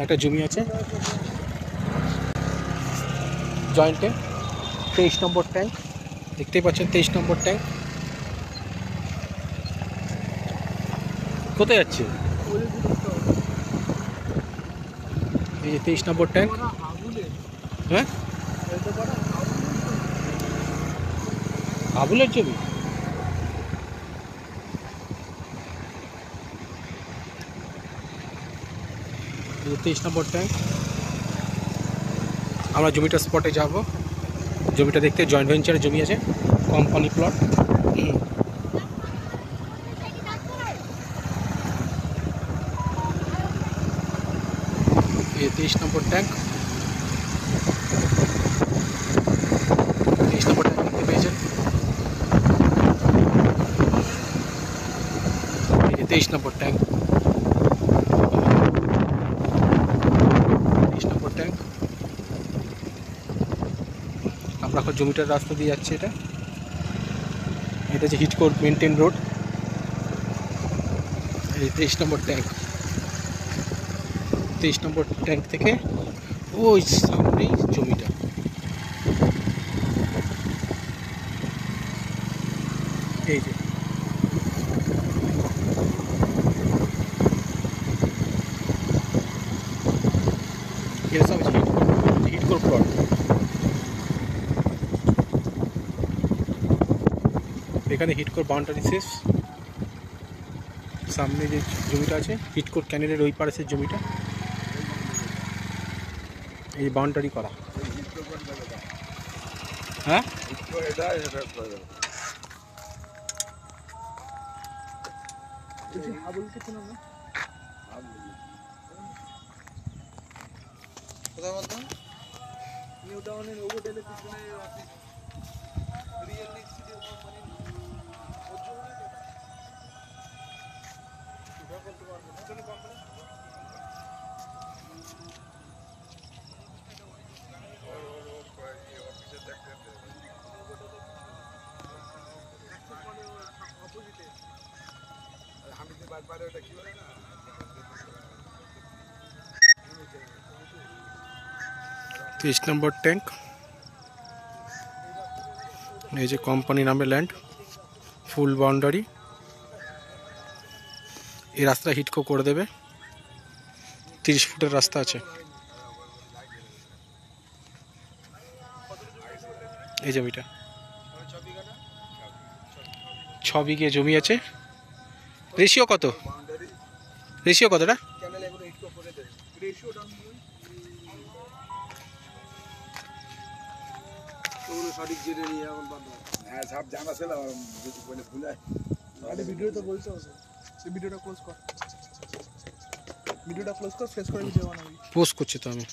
একটা জমি আছে জয়েন্টে 23 নম্বর ট্যাঙ্ক দেখতেই পাচ্ছেন 23 নম্বর ট্যাঙ্ক কোথায় যাচ্ছে এই যে 23 নম্বর ট্যাঙ্ক হ্যাঁ আবুলের জমি 23 নম্বর ট্যাঙ্ক আমরা জমিটা স্পটে যাব জমিটা দেখতে জয়েন্ট ভেঞ্চারের জমি আছে কোম্পানি প্লট ये 23 নম্বর ট্যাঙ্ক 23 নম্বর ট্যাঙ্ক দেখতে পেয়েছেন এই যে 23 নম্বর ট্যাঙ্ক 23 নম্বর ট্যাঙ্ক আমরা এখন জমিটার রাস্তা দিয়ে যাচ্ছি এটা হচ্ছে হিটকোট মেনটেন রোড এই 23 নম্বর ট্যাঙ্ক 23 নম্বর ট্যাঙ্ক থেকে ওই সামনেই জমিটা এই যে সব হিটকোট প্লট এখানে হিটকোট বাউন্ডারি শেষ সামনে যে জমিটা আছে হিটকোট ক্যানেলের ওই পাশে জমিটা এই বাউন্ডারি করা হ্যাঁ কোথায় বলতাম নিউ টাউনে নোভোটেলের পিছনে অফিস রিয়েল সিটি কোম্পানি तेईस नंबर टैंक ये जो कोम्पानी नामे लैंड फुल बाउंडारी ये रास्ता हिट को कर देवे 30 फुटर रास्ता आछे এই জমিটা 6 বিঘে জমি আছে রেশিও কতটা সঠিক জেনে নিয়ে এখন বাবা হ্যাঁ সব জানা ছিল যদি বলে ভুলে আরে ভিডিও তো বলছো সেই ভিডিওটা ক্লোজ কর ফ্রেশ করে ভিডিও বানাবি পোস্ট করছি তো আমি